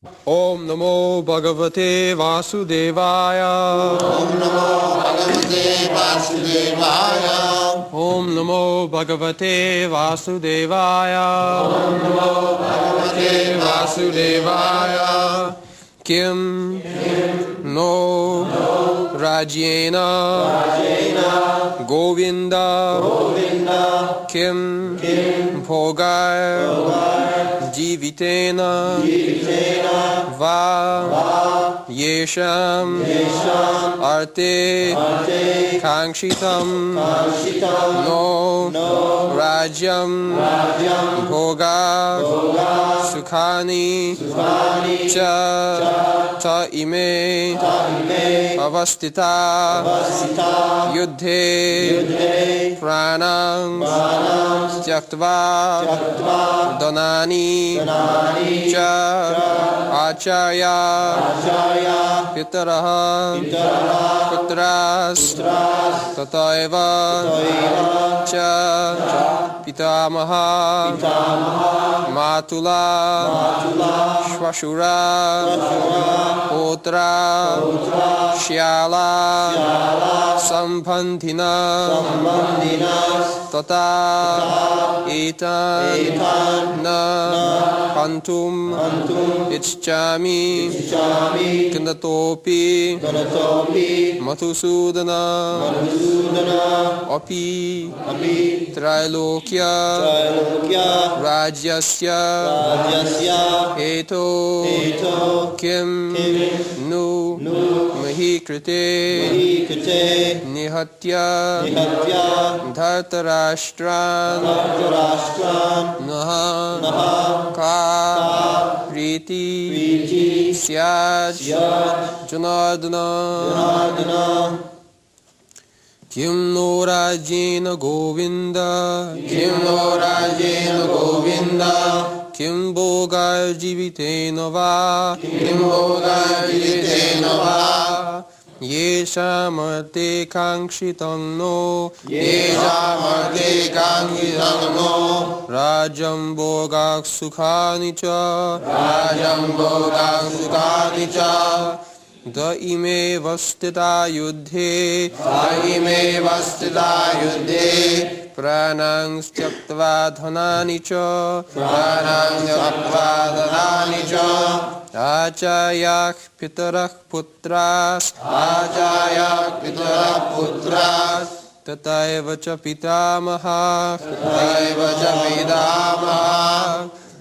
Om Namo Bhagavate Vasudevaya. Om Namo Bhagavate Vasudevaya. Om Namo Bhagavate Vasudevaya. Om Namo Bhagavate Vasudevaya. Kim no Rajyena Govinda Kim Bhogai Jivitena Va Yesham Arte Kankshitam No Rajyam Bhoga Sukhani Cha Ta ime avastita yudhe pranam tyaktva danani cha acharya pitaraha putras tataiva cha pitamaha matula shvashura Putra Shyala Sambandhina Tata Etan Na Pantum Ichchami Kandatopi Mathusudana Api Trailokya Rajyasya Eto Kim Nu Mahikrite Nihatya Dhartarashtran Naha Ka Priti Syaj Janardana Kim no Rajyena Govinda Kim Bhogai Jivitena Va Yesham Arte Kankshitam No Rajam Bhogak Sukhani Cha Da ime vastita yudhe Pranang styaktva dhanani cha Achayak pitarak putras Tataiva cha pitamaha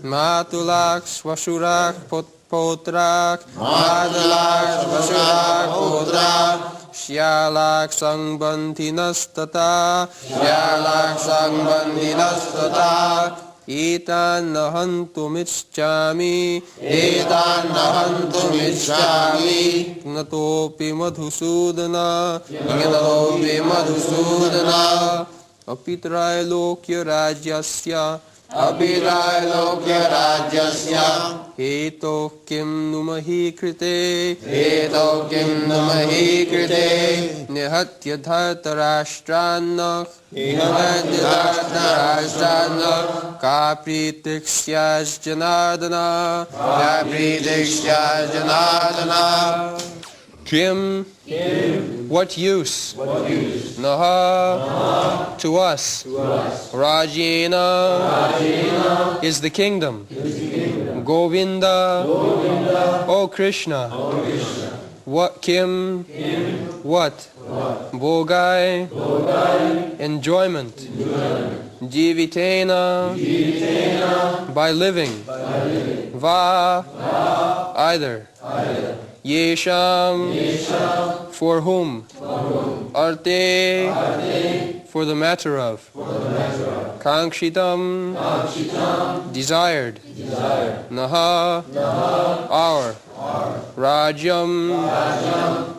Matulak swashurak Potrak Shyalak Sangbandhinastata Etan nahantumichchami Gnatopi madhusudana Apitrailokya rajyasya Heto kim numahi krite Nihatya dhartarashtranak Kapritikshyas janardana Kim, what use? Naha, to us. Rajyena is the kingdom. Govinda, O Krishna. What Kim? What? Bhogai, enjoyment. Jivitena, by living. Va, either. Yesham, for whom? Arte, for the matter of. Kankshitam, desired. Naha, our. Rajyam,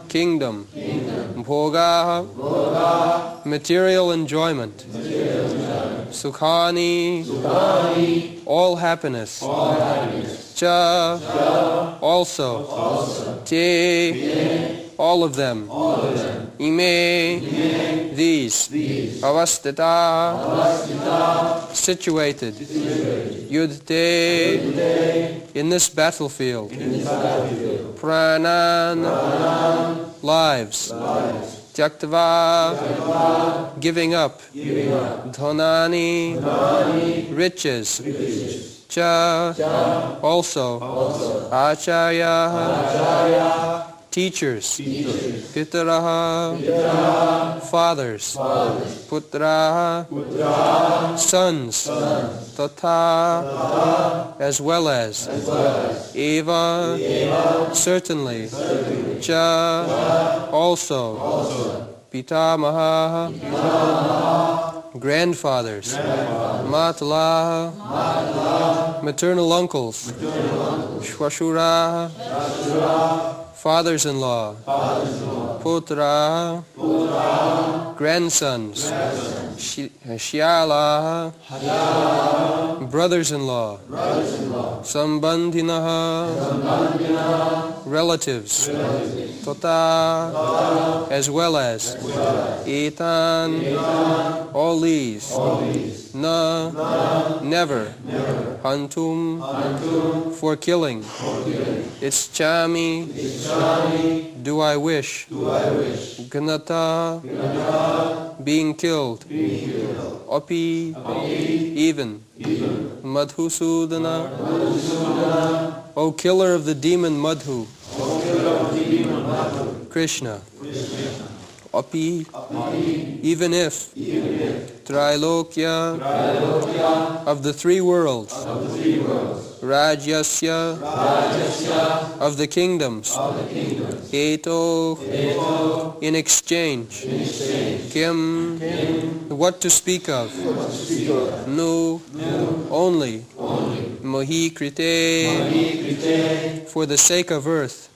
kingdom. Bhoga, material enjoyment. Sukhani, all happiness. Cha, also. Te, all of them. Ime, these. Avastita, situated. Yudte, in this battlefield. Pranan, lives. Tyaktava, giving up. Dhonani, riches. Cha, also. Acharya, teachers. Pitaraha, fathers. Putraha, sons. Tata, as well as. Eva, certainly. Cha, also. Pitamaha, grandfathers. Matala, maternal uncles. Shwashura, fathers-in-law. Putra, grandsons. Shyala, brothers-in-law. Sambandhinaha, relatives. Tota, as well as. Etan, all these. Na, never. Hantum, for killing. It's chami, do I wish. Gnata, being killed. Api, even. Madhusudana, O killer of the demon Madhu. Krishna. Api, even if. Trilokya, of the three worlds. Rajyasya, of the kingdoms. Eto, in exchange. Kim, what to speak of. Nu, only. Mohikrite, for the sake of earth.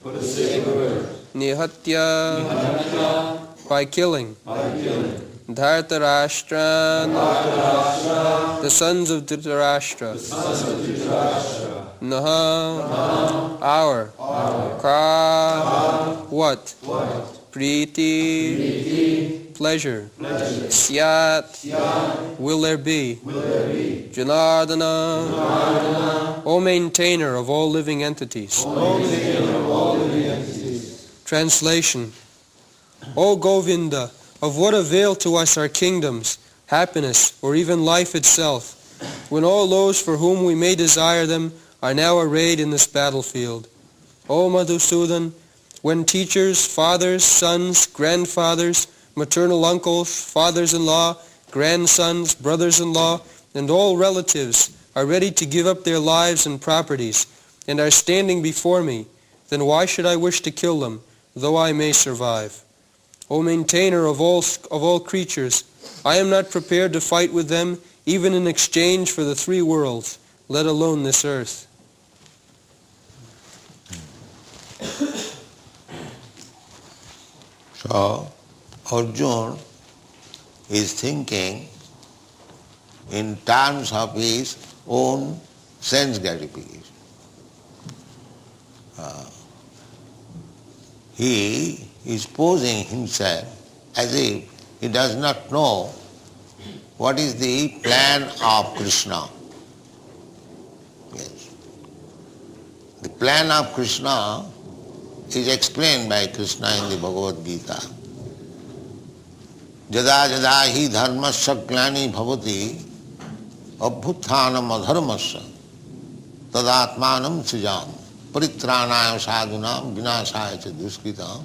Nihatya, by killing. Dhartarashtra, the sons of Dhritarashtra. Naha, our. Ka, what? Priti, pleasure. Syat, will there be. Janardana, O maintainer of all living entities. Translation. O Govinda, of what avail to us are kingdoms, happiness, or even life itself, when all those for whom we may desire them are now arrayed in this battlefield? O Madhusudan, when teachers, fathers, sons, grandfathers, maternal uncles, fathers-in-law, grandsons, brothers-in-law, and all relatives are ready to give up their lives and properties, and are standing before me, then why should I wish to kill them, though I may survive? O maintainer of all creatures, I am not prepared to fight with them, even in exchange for the three worlds, let alone this earth. So, Arjuna is thinking in terms of his own sense gratification. He is posing himself as if he does not know what is the plan of Krishna. Yes. The plan of Krishna is explained by Krishna in the Bhagavad Gita. Jada jada hi dharmasya glani bhavati abhuthanam adharmasya tadatmanam srijam paritranaya sadhunam vinasaya cha duskritam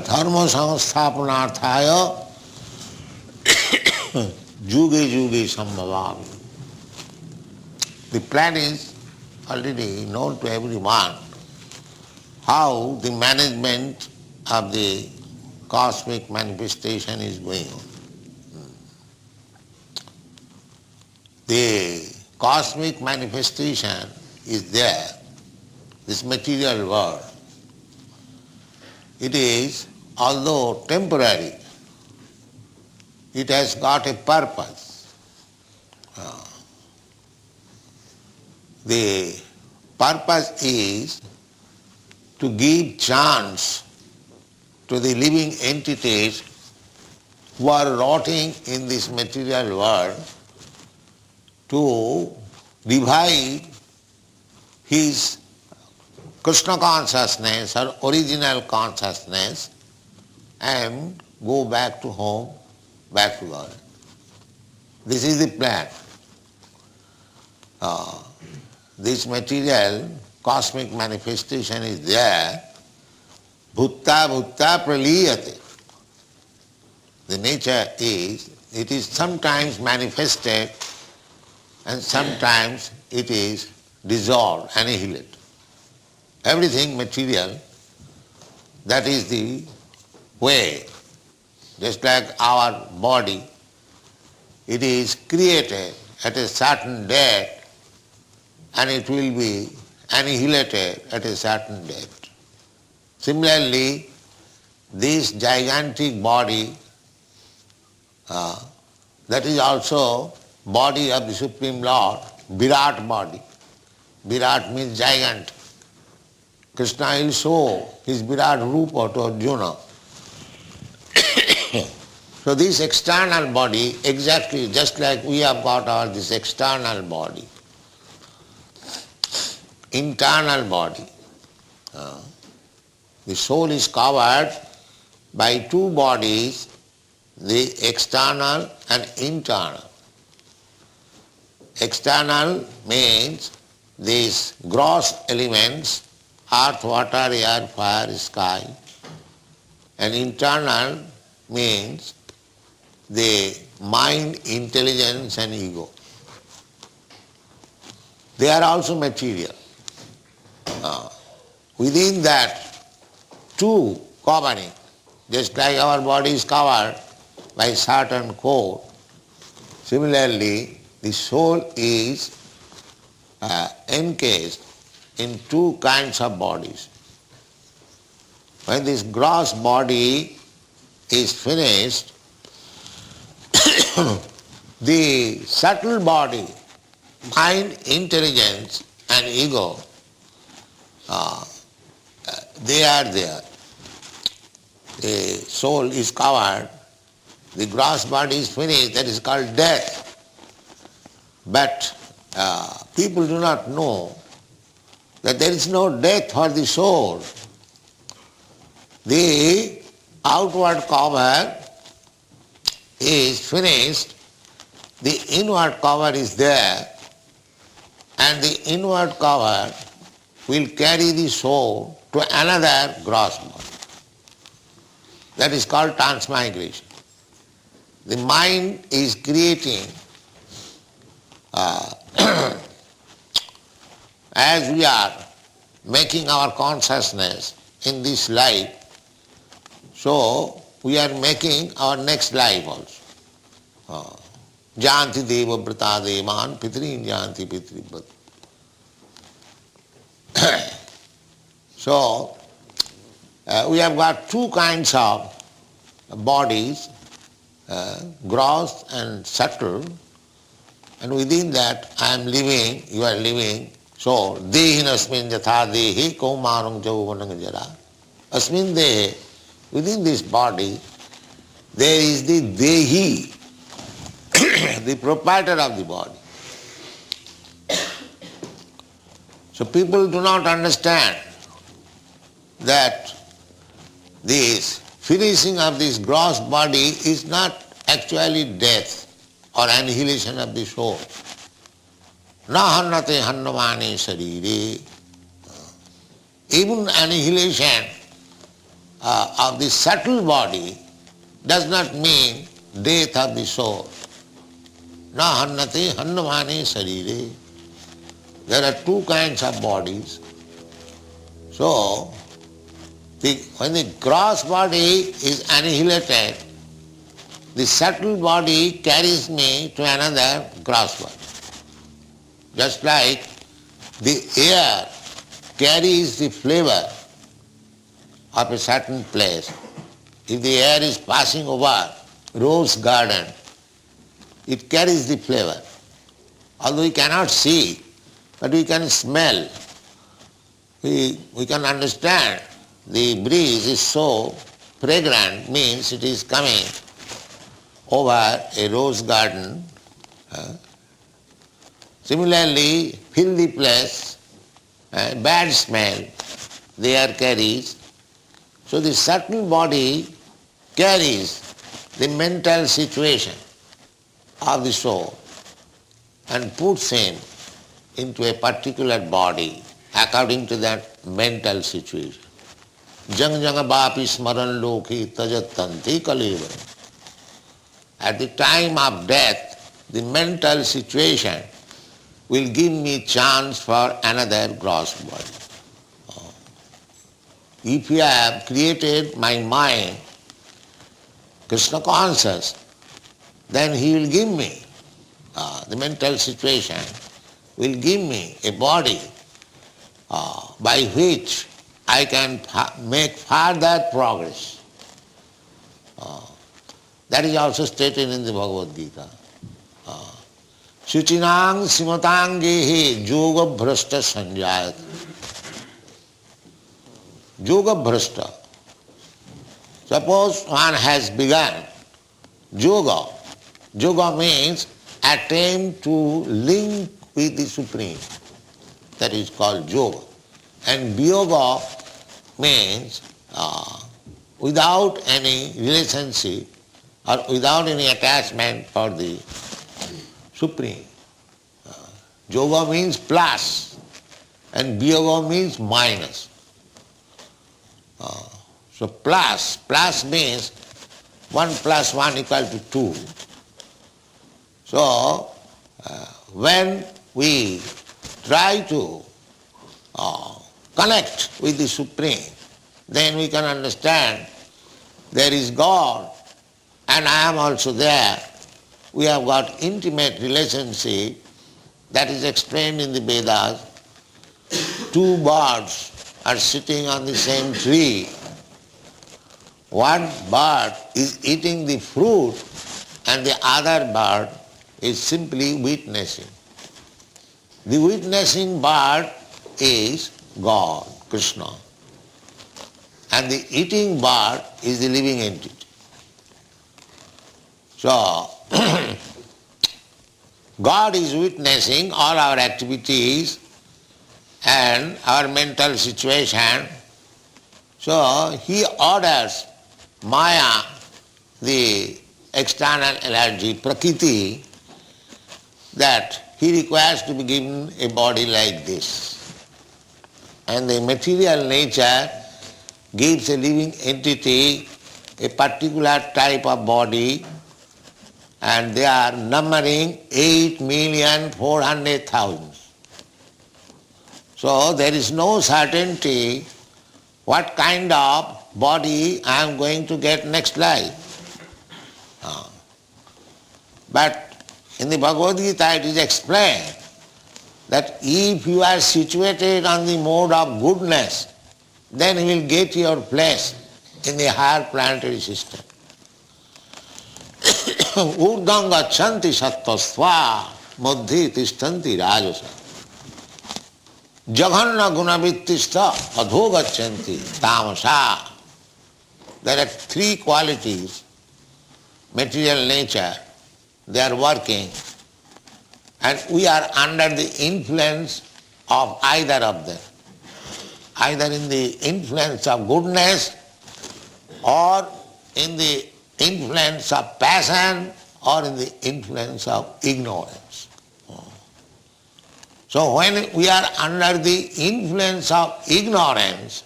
dharma samsthapanarthaya juge juge sambhavam. The plan is already known to everyone, how the management of the cosmic manifestation is going on. The cosmic manifestation is there, this material world. It is, although temporary, it has got a purpose. The purpose is to give chance to the living entities who are rotting in this material world to revive his Krishna consciousness or original consciousness and go back to home, back to God. This is the plan. This material cosmic manifestation is there. Bhutta bhutta praliyate. The nature is, it is sometimes manifested and sometimes it is dissolved, annihilated. Everything material, that is the way. Just like our body, it is created at a certain date and it will be annihilated at a certain date. Similarly, this gigantic body, that is also body of the Supreme Lord, Virat body. Virat means giant. Krishna will show his Virat Rupa to Arjuna. So this external body, exactly just like we have got this external body, internal body. The soul is covered by two bodies, the external and internal. External means these gross elements, earth, water, air, fire, sky, and internal means the mind, intelligence and ego. They are also material. Within that two covering, just like our body is covered by certain coat, similarly the soul is encased in two kinds of bodies. When this gross body is finished, the subtle body, mind, intelligence and ego, they are there. The soul is covered, the gross body is finished, that is called death. But people do not know that there is no death for the soul. The outward cover is finished, the inward cover is there, and the inward cover will carry the soul to another gross body. That is called transmigration. The mind is creating, as we are making our consciousness in this life, so we are making our next life also. Janti deva brata devan pitrin janti pitrivat. So, we have got two kinds of bodies, gross and subtle, and within that I am living, you are living. So, dehin asmin yatha dehi kaumarang jauvanang jara. Asmin dehe, within this body, there is the dehi, the proprietor of the body. So people do not understand that this finishing of this gross body is not actually death or annihilation of the soul. Na hannate hannamane sarire. Even annihilation of the subtle body does not mean death of the soul. Na hannate hannamane sarire. There are two kinds of bodies. So, when the gross body is annihilated, the subtle body carries me to another gross body. Just like the air carries the flavor of a certain place. If the air is passing over rose garden, it carries the flavor. Although we cannot see, but we can smell. we can understand the breeze is so fragrant, means it is coming over a rose garden. Similarly, filthy place, bad smell, the air carries. So the subtle body carries the mental situation of the soul and puts him into a particular body according to that mental situation. Jang jang bapi smaran loki tajatanti kaliva. At the time of death, the mental situation will give me chance for another gross body. If you have created my mind Krishna conscious, then he will give me, the mental situation will give me a body by which I can make further progress. That is also stated in the Bhagavad Gita. Suchinang simatangehe yoga bhrashta sanjayat. Yoga bhrashta. Suppose one has begun yoga. Yoga means attempt to link with the Supreme. That is called yoga. And viyoga means without any relationship or without any attachment for the Supreme. Yoga means plus and viyoga means minus. So plus means 1 plus 1 equal to 2. So when we try to connect with the Supreme, then we can understand there is God and I am also there. We have got intimate relationship that is explained in the Vedas. 2 birds are sitting on the same tree. One bird is eating the fruit and the other bird is simply witnessing. The witnessing bird is God, Krishna. And the eating bird is the living entity. So, God is witnessing all our activities and our mental situation. So, He orders Maya, the external energy, Prakriti, that He requires to be given a body like this. And the material nature gives a living entity a particular type of body, and they are numbering 8,400,000. So there is no certainty what kind of body I am going to get next life. But in the Bhagavad Gita it is explained that if you are situated on the mode of goodness, then you will get your place in the higher planetary system. Urdham gachanti sattvasva madhye tishtanti rajasa. Jaghanna gunavittista adho gachanti tamasa. There are 3 qualities, material nature, they are working, and we are under the influence of either of them. Either in the influence of goodness or in the influence of passion or in the influence of ignorance. So when we are under the influence of ignorance,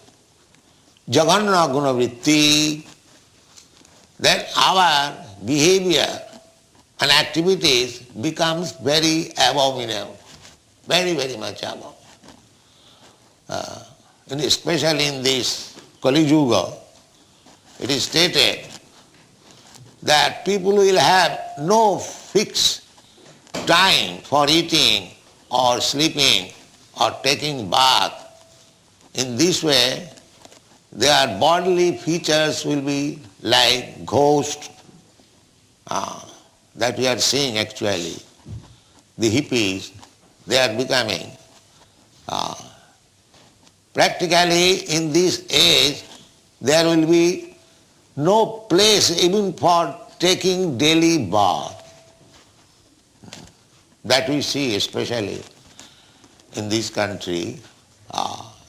Jaganna Gunavritti, then our behavior and activities becomes very abominable, very, very much abominable. And especially in this Kali Yuga, it is stated that people will have no fixed time for eating or sleeping or taking bath. In this way, their bodily features will be like ghosts that we are seeing actually. The hippies, they are becoming practically in this age there will be no place even for taking daily bath. That we see especially in this country.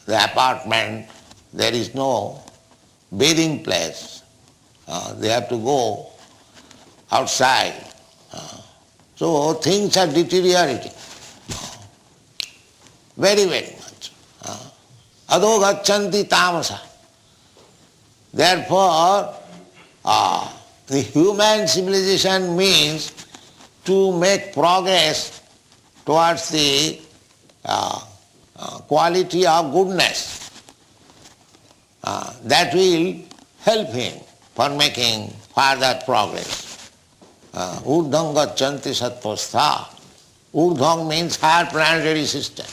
The apartment, there is no bathing place. They have to go outside. So things are deteriorating very, very much. Ado gacchanti tamasa. Therefore, the human civilization means to make progress towards the quality of goodness. That will help him for making further progress. Urdham gacchanti sattvastha. Urdham means higher planetary system.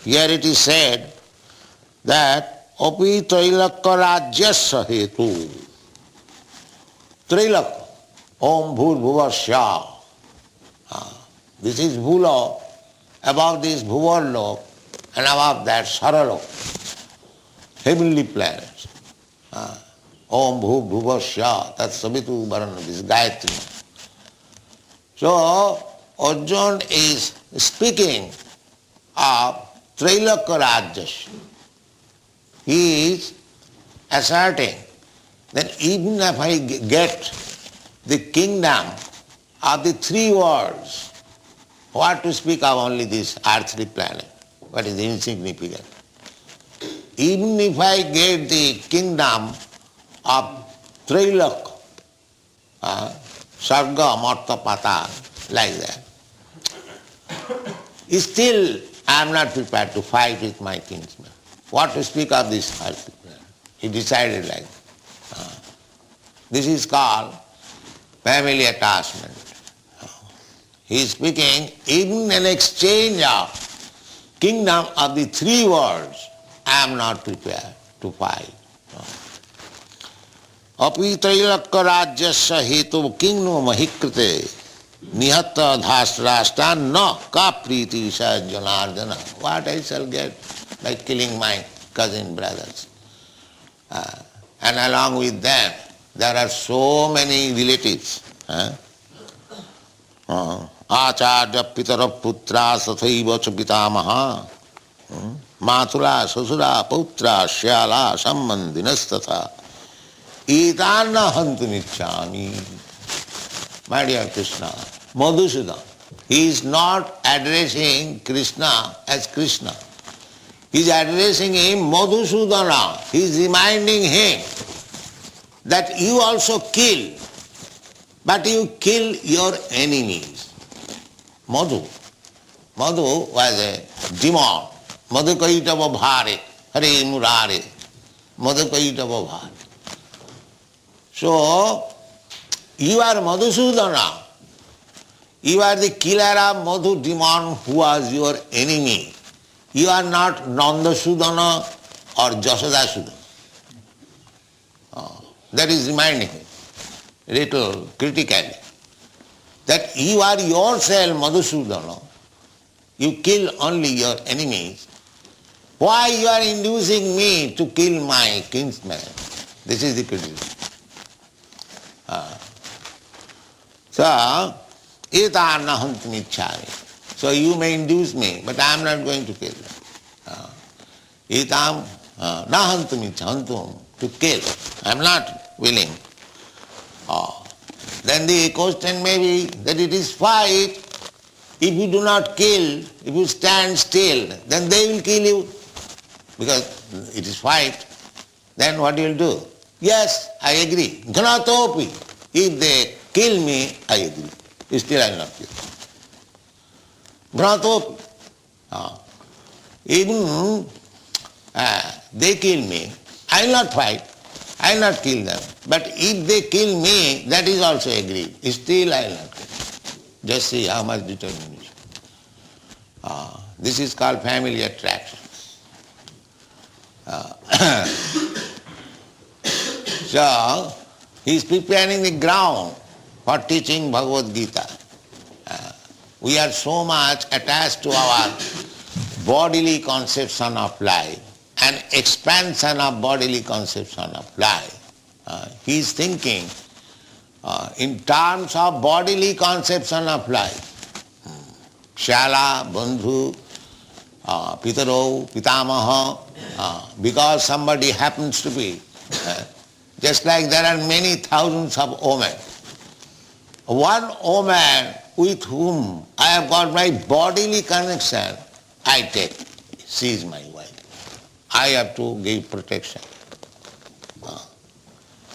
Here it is said that api trailakya rajyasya hetu. Trailakya, om bhur-bhuvasya. This is bhulok, above this bhuvarlok, and above that saralok, heavenly planets. Om bhur-bhuvasya, tat savitu varana, this is Gayatri. So, Arjuna is speaking of Trailakya Rajyasya. He is asserting that even if I get the kingdom of the three worlds, what to speak of only this earthly planet? What is insignificant? Even if I get the kingdom of Trailakya, Sarga, Marta, Patal, like that, still I am not prepared to fight with my kinsman. What to speak of this earthly planet? He decided like that. This is called family attachment. He is speaking, even in exchange of kingdom of the three worlds, I am not prepared to fight. Api trailakya rajyasya hetu kingno mahikrite nihatta dhasrashta na ka priti sa janardana. What I shall get by killing my cousin brothers? And along with them, there are so many relatives. Acharya pitara putra sathaiva cha pitamaha mathura sasura putra shyala sambandhinastatha etana hantumichami. My dear Krishna, Madhusudan, he is not addressing Krishna as Krishna. He is addressing him Madhusudana. He is reminding him that you also kill, but you kill your enemies. Madhu. Madhu was a demon. Madhu kaitava bhare, hare murare. Madhu kaitava bhare. So, you are Madhusudana. You are the killer of Madhu demon who was your enemy. You are not Nandasudana or Jasodasudana. That is reminding him, little critically, that you are yourself Madhusudana. You kill only your enemies. Why you are inducing me to kill my kinsman? This is the criticism. So, etana hantumichami. So you may induce me, but I am not going to kill them. Etam na hantumichami, to kill. I am not willing. Then the question may be that it is fight. If you do not kill, if you stand still, then they will kill you. Because it is fight. Then what you will do? Yes, I agree. Dhanatopi. If they kill me, I agree. Still I will not kill. Dhanatopi. Even they kill me, I will not fight. I will not kill them. But if they kill me, that is also agreed. Still I will not kill. Just see how much determination. This is called family attractions. So, he is preparing the ground for teaching Bhagavad Gita. We are so much attached to our bodily conception of life. an expansion of bodily conception of life. He is thinking in terms of bodily conception of life. Shala, Bandhu, Pitaro, Pitamaha, because somebody happens to be. Just like there are many thousands of women. One woman with whom I have got my bodily connection, I take. She is my wife. I have to give protection.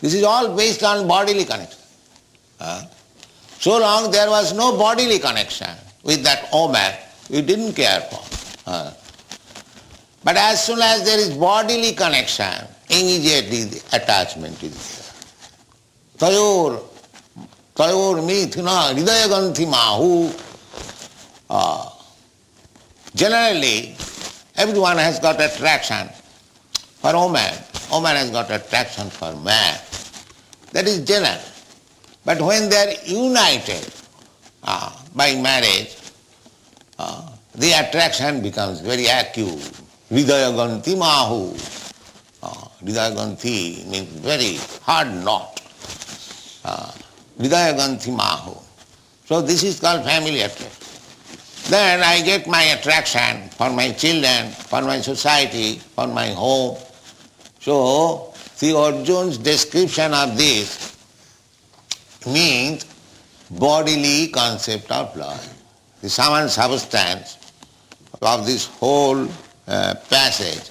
This is all based on bodily connection. So long there was no bodily connection with that woman, we didn't care for. But as soon as there is bodily connection, immediately the attachment is there. Tayor mithuna hridayaganthi mahu. Generally, everyone has got attraction for woman. Woman has got attraction for man. That is general. But when they are united by marriage, the attraction becomes very acute. Hridayaganthi mahu. Hridayaganthi means very hard knot. Hridayaganthi mahu. So this is called family attraction. Then I get my attraction for my children, for my society, for my home. So the Arjuna's description of this means bodily concept of life. The sum and substance of this whole passage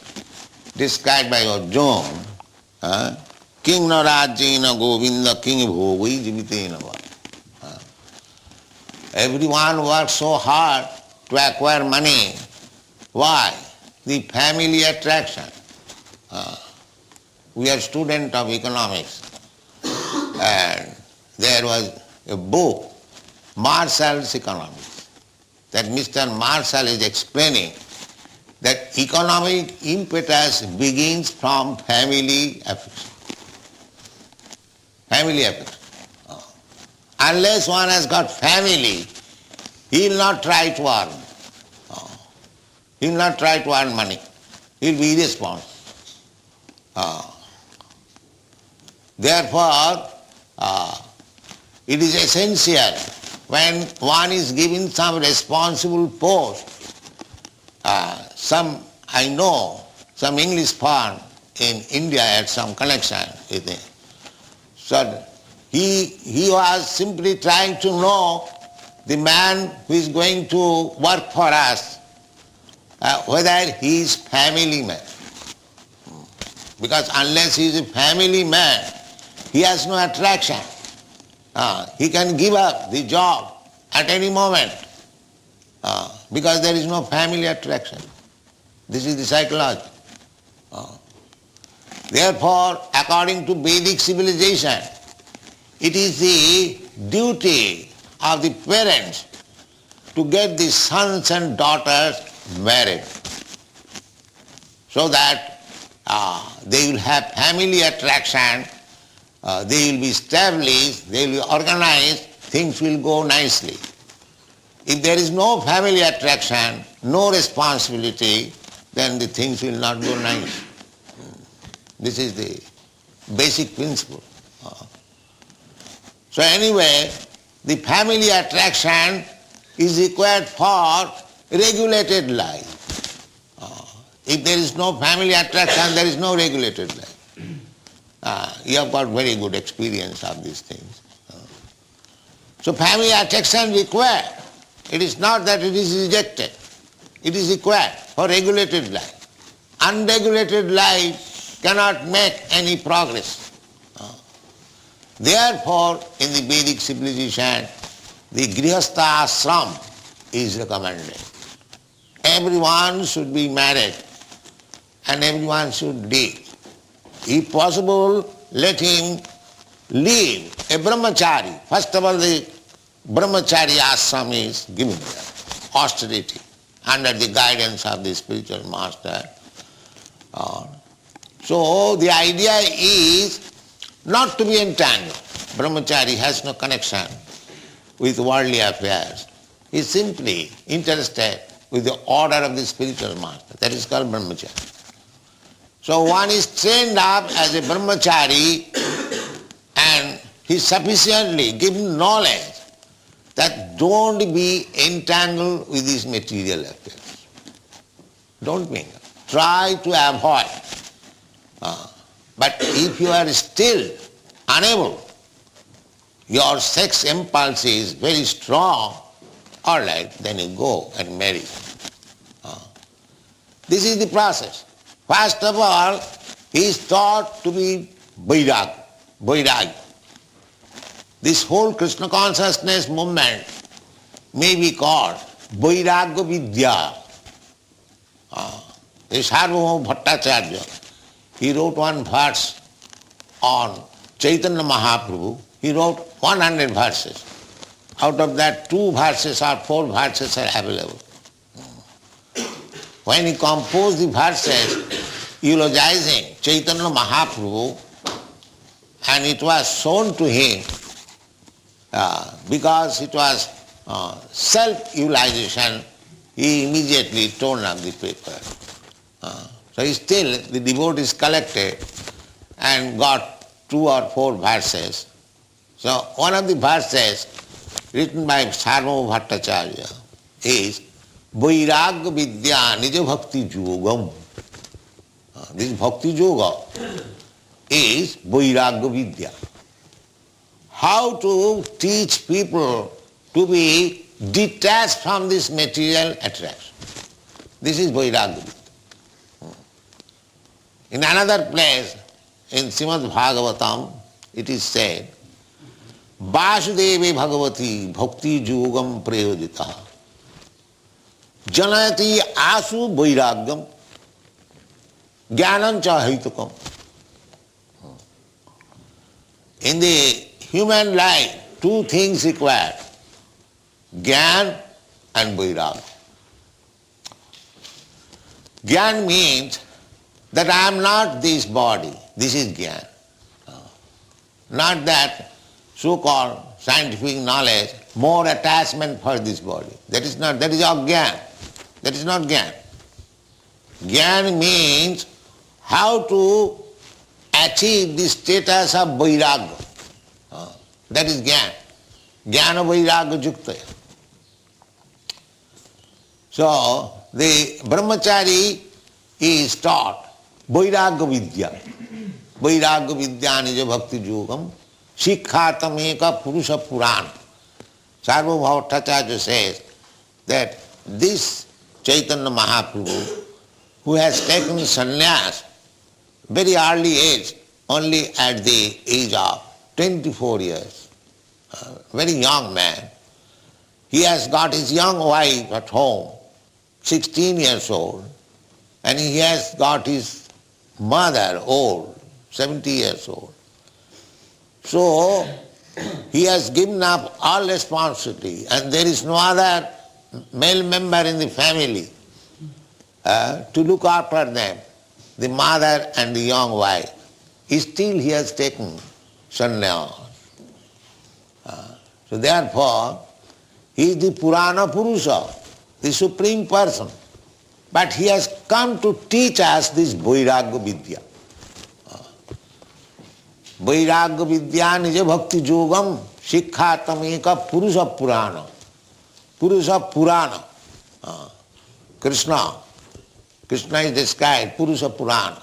described by Arjuna, King Narajena Govinda King Bhogai Jivitena. Everyone works so hard to acquire money. Why? The family attraction. We are students of economics, and there was a book, Marshall's Economics, that Mr. Marshall is explaining that economic impetus begins from family affection. Family affection. Unless one has got family, he will not try to earn. He will not try to earn money. He will be irresponsible. Therefore, it is essential when one is given some responsible post. I know some English firm in India had some connection with him. So he was simply trying to know the man who is going to work for us, whether he is family man. Because unless he is a family man, he has no attraction. He can give up the job at any moment because there is no family attraction. This is the psychology. Therefore, according to Vedic civilization, it is the duty of the parents to get the sons and daughters married so that they will have family attraction, they will be established, they will be organized, things will go nicely. If there is no family attraction, no responsibility, then the things will not go nice. This is the basic principle. So anyway, the family attraction is required for regulated life. If there is no family attraction, there is no regulated life. You have got very good experience of these things. So family attraction required. It is not that it is rejected. It is required for regulated life. Unregulated life cannot make any progress. Therefore, in the Vedic civilization, the Grihastha ashram is recommended. Everyone should be married and everyone should live. If possible, let him live a brahmachari. First of all, the brahmachari ashram is given there, austerity, under the guidance of the spiritual master. So the idea is not to be entangled. Brahmachari has no connection with worldly affairs. He is simply interested with the order of the spiritual master. That is called brahmachari. So one is trained up as a brahmachari and he sufficiently given knowledge that don't be entangled with these material affairs. Don't mingle. Try to avoid. But if you are still unable, your sex impulse is very strong, all right, then you go and marry. This is the process. First of all, he is taught to be Vairag. This whole Krishna consciousness movement may be called Vairagya Vidya. The Sarvabhauma Bhattacharya, he wrote one verse on Chaitanya Mahaprabhu. He wrote 100 verses. Out of that, 2 verses or 4 verses are available. When he composed the verses eulogizing Chaitanya Mahaprabhu, and it was shown to him because it was self-eulogization, he immediately torn up the paper. So still the devotees collected and got 2 or 4 verses. So one of the verses written by Sarvabhauma Bhattacharya is Vairagya Vidya Nija Bhakti Yogam. This Bhakti Yoga is Vairagya Vidya. How to teach people to be detached from this material attraction. This is Vairagya Vidya. In another place, in Srimad Bhagavatam, it is said, Vasudeve Bhagavati Bhakti Yogam Prayojita Janayati Asu Vairagyam Jnanam Cha Haitukam. In the human life, 2 things required, Jnana and Vairagya. Jnana means that I am not this body, this is Jnana. Not that so-called scientific knowledge, more attachment for this body. That is all Jnana. That is not Jnana. Jnana means how to achieve the status of Vairagya. That is Jnana. Jnana Vairagya Juktaya. So the brahmachari is taught Vairagya Vidya. Vairagya Vidya Nija Bhakti Yogam Shikhatameka Purusha Purana. Sarvabhauma Bhattacharya says that this Chaitanya Mahaprabhu, who has taken sannyas very early age, only at the age of 24 years, very young man, he has got his young wife at home, 16 years old, and he has got his mother old, 70 years old. So he has given up all responsibility and there is no other male member in the family to look after them, the mother and the young wife. Still he has taken sannyas. So therefore, he is the Purana Purusha, the Supreme Person. But he has come to teach us this Vairagya Vidya. Vairagya Vidya Nija Bhakti Yogam Shikhatameka Purusha Purana. Purusha Purana. Krishna is described Purusha Purana.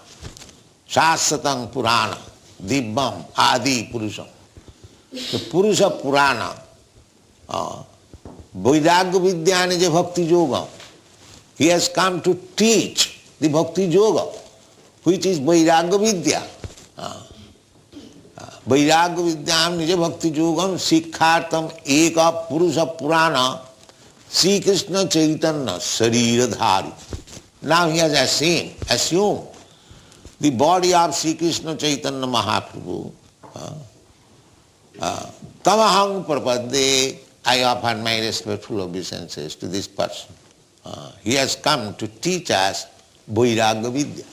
Shasatang Purana. Dibbam Adi Purusham. The Purusha Purana. Vairagya Vidya Nija Bhakti Yogam. He has come to teach the Bhakti Yoga, which is Vairagya Vidya. Vairagya Vidyam Nija Bhakti Yogam Sikhartam Eka Purusha Purana Sri Krishna Chaitanya Sariradhari. Now he has assumed the body of Sri Krishna Chaitanya Mahaprabhu. Tamahang Prapadde, I offer my respectful obeisances to this person. He has come to teach us Vairagya Vidya.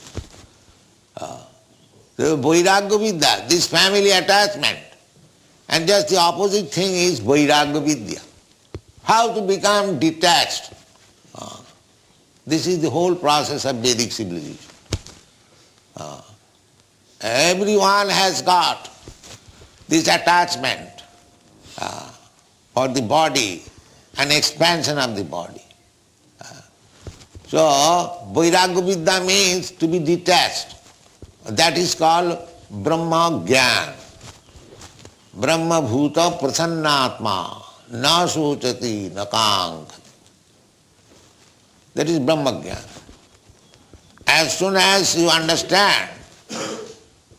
The Vairagya Vidya, this family attachment. And just the opposite thing is Vairagya Vidya. How to become detached. This is the whole process of Vedic civilization. Everyone has got this attachment for the body and expansion of the body. So, Vairagya Vidya means to be detached. That is called Brahma Gyan. Brahma Bhuta Prasannatma Na Sochati Nakang. That is Brahma Gyan. As soon as you understand,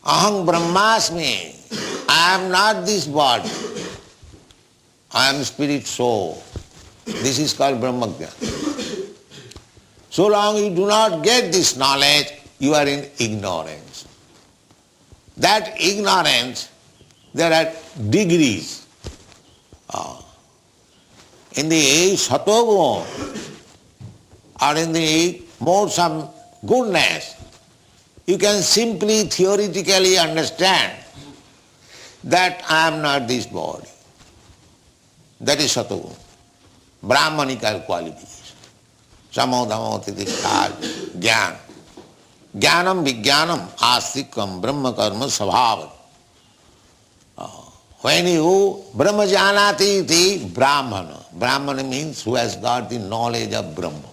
Aham Brahmasmi, I am not this body, I am spirit soul. This is called Brahma Gyan. So long you do not get this knowledge, you are in ignorance. That ignorance, there are degrees. In the Satoguna, or in the modes of goodness, you can simply theoretically understand that I am not this body. That is Satoguna, Brahmanical qualities. Samodhamo titikkhal, jnana. Jnanam vijnanam astikam brahma karma svabhavat. When you Brahma janati iti Brahmana. Brahmana means who has got the knowledge of Brahma.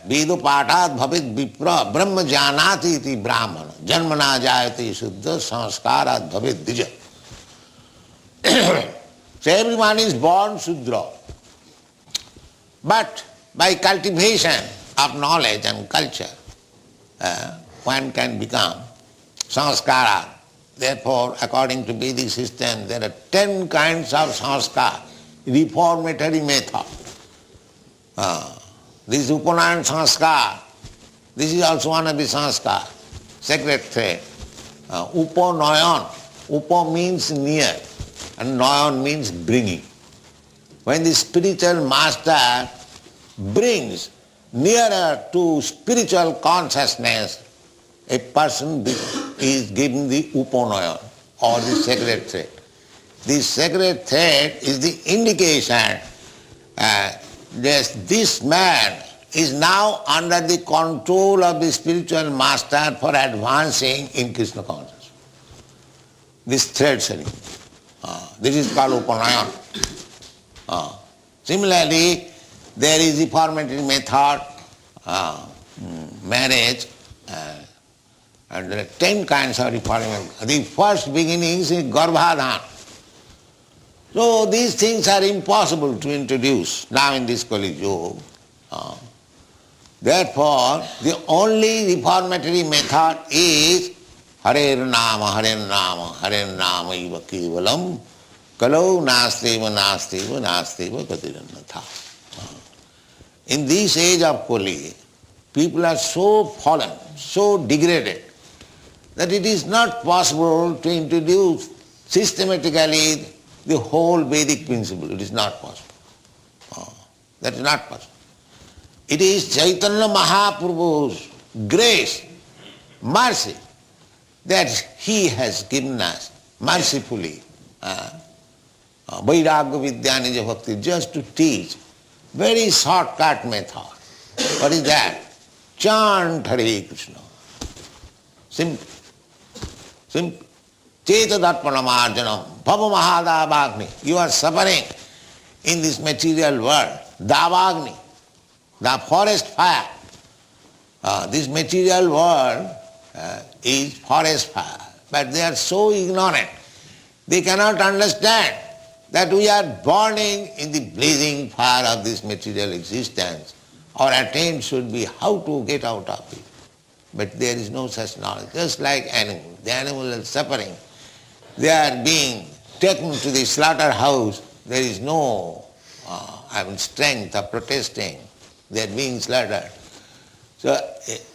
Vidu patat bhavit vipra Brahma janati iti Brahmana. Janmana jayati suddha sanskarat bhavit dija. So everyone is born Sudra. But by cultivation of knowledge and culture, one can become sanskara. Therefore, according to Vedic system, there are 10 kinds of sanskar, reformatory method. This is Upanayan sanskar. This is also one of the sanskar, sacred thread. Upanayan. Upa means near and nayan means bringing. When the spiritual master brings nearer to spiritual consciousness, a person is given the upanayan or the sacred thread. This sacred thread is the indication that this man is now under the control of the spiritual master for advancing in Krishna consciousness. This thread setting. This is called upanayan. Similarly, there is the reformatory method, marriage, and there are 10 kinds of reformatory. The first beginning is Garbhadhan. So these things are impossible to introduce now in this Kali Yuga. Therefore, the only reformatory method is Hare Nama, Hare Nama, Hare Nama iva kevalam, kalau nasteva, nasteva, nasteva katirannatha. In this age of Kali, people are so fallen, so degraded, that it is not possible to introduce systematically the whole Vedic principle. It is not possible. That is not possible. It is Chaitanya Mahaprabhu's grace, mercy, that he has given us mercifully Vairagya Vidya Nija Bhakti, just to teach very shortcut method. What is that? Chant Hare Krishna. Simple. Simple. Cheta Darpanamarjanam, Bhava Mahadavagni. You are suffering in this material world. Davagni, the forest fire. This material world is forest fire. But they are so ignorant. They cannot understand that we are burning in the blazing fire of this material existence. Our attempt should be how to get out of it. But there is no such knowledge. Just like animal. The animal is suffering. They are being taken to the slaughterhouse. There is no strength of protesting. They are being slaughtered. So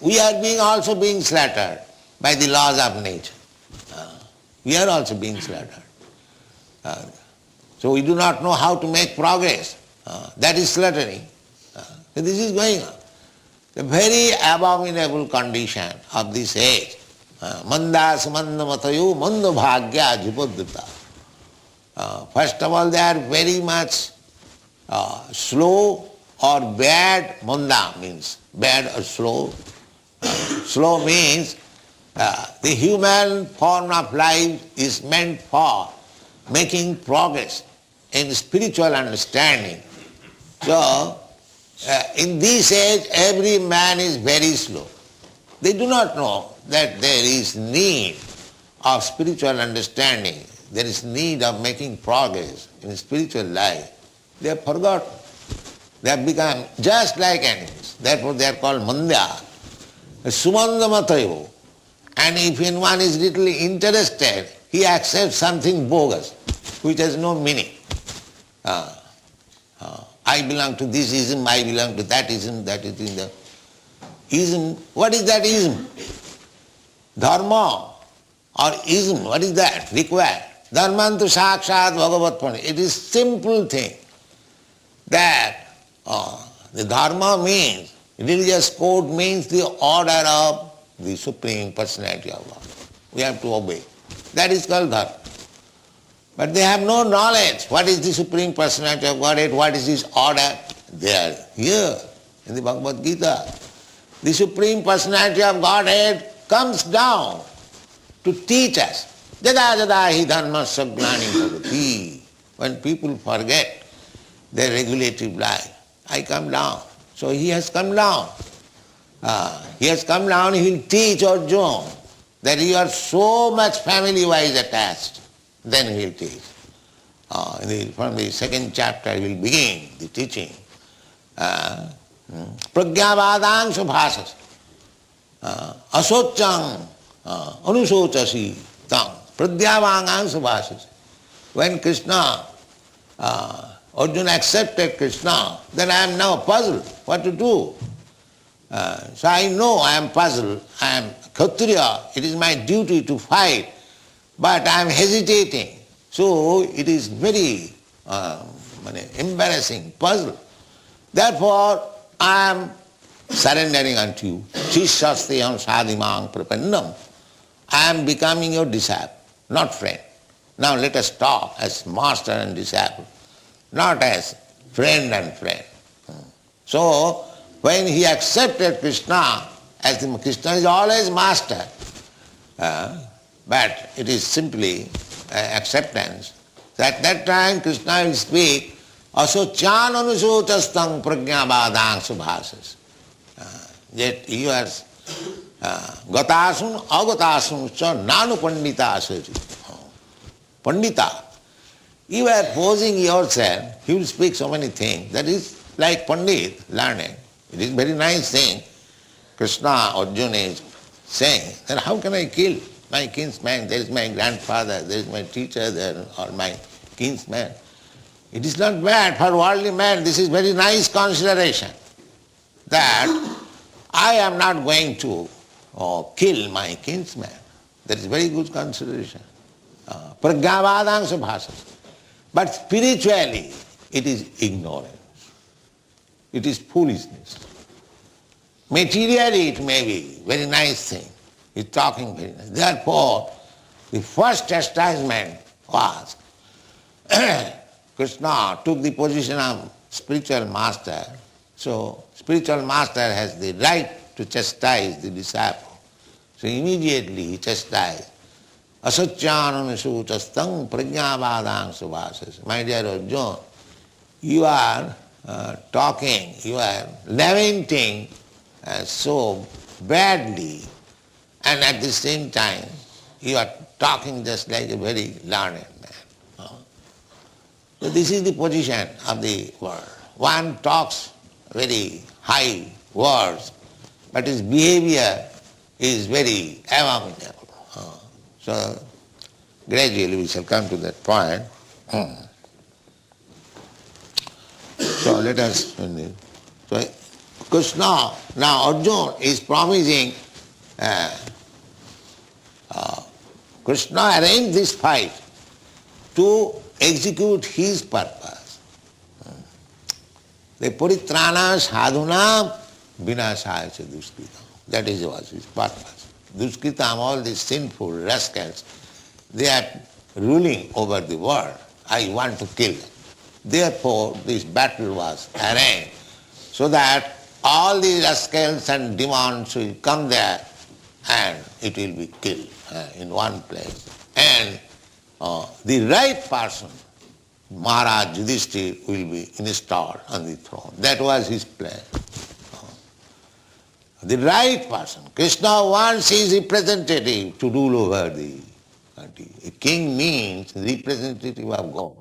we are also being slaughtered by the laws of nature. We are also being slaughtered. So we do not know how to make progress. That is slaughtering. So this is going on. The very abominable condition of this age. Manda sumanda matayu manda bhagya jipodrita. First of all, they are very much slow or bad. Manda means bad or slow. Slow means the human form of life is meant for making progress in spiritual understanding. So, in this age, every man is very slow. They do not know that there is need of spiritual understanding. There is need of making progress in spiritual life. They have forgotten. They have become just like animals. Therefore they are called mandya. Sumandamatayo. And if anyone is little interested, he accepts something bogus, which has no meaning. I belong to this ism, I belong to that ism, that is in the ism. What is that ism? Dharma or ism, what is that required? Dharmantu sakshat bhagavat pandit. It is simple thing that the dharma means, religious code means the order of the Supreme Personality of God. We have to obey. That is called dharma. But they have no knowledge. What is the Supreme Personality of Godhead? What is His order? They are here in the Bhagavad Gita. The Supreme Personality of Godhead comes down to teach us. Jada jada hi dharmasya glani bhavati. When people forget their regulative life, I come down. So He has come down. He has come down, He will teach Arjuna that you are so much family-wise attached. Then He will teach. From the second chapter He will begin the teaching. Pragyavadang subhasas. Asochang anusochasi tang. Pragyavadang subhasas. When Krishna, Arjuna accepted Krishna, then I am now puzzled what to do. So I know I am puzzled. I am Kshatriya. It is my duty to fight. But I am hesitating. So it is very embarrassing, puzzle. Therefore, I am surrendering unto you. Shishyastyam sadhimang prapannam. I am becoming your disciple, not friend. Now let us talk as master and disciple, not as friend and friend. So, when he accepted Krishna, as Krishna is always master, but it is simply acceptance. So at that time Krishna will speak, asocyan anusochastang pragyabadang subhasas. Yet you are gatasun agatasun cha nanu pandita asari. Pandita. You are posing yourself, he will speak so many things. That is like Pandit, learning. It is very nice thing. Krishna, Arjuna is saying, then how can I kill my kinsman? There is my grandfather, there is my teacher, there or my kinsman. It is not bad for worldly man. This is very nice consideration. That I am not going to kill my kinsman. That is very good consideration. Pragyavadang subhasas. But spiritually, it is ignorance. It is foolishness. Materially, it may be very nice thing. He's talking very nice. Therefore, the first chastisement was Krishna took the position of spiritual master. So, spiritual master has the right to chastise the disciple. So immediately he chastised. Asacyananasutastam pragyavadang subhasas. My dear Arjuna, you are talking, you are lamenting so badly, and at the same time you are talking just like a very learned man. So this is the position of the world. One talks very high words, but his behavior is very abominable. So gradually we shall come to that point. So let us. So Krishna, now Arjuna is promising. Krishna arranged this fight to execute his purpose. The paritrana sadhuna vinasaya cha duskritam. That was his purpose. Duskritam, all these sinful rascals, they are ruling over the world. I want to kill them. Therefore, this battle was arranged so that all the rascals and demons will come there and it will be killed in one place. And the right person, Maharaj Yudhishthira, will be installed on the throne. That was his plan. The right person. Krishna wants his representative to rule over the country. A king means representative of God.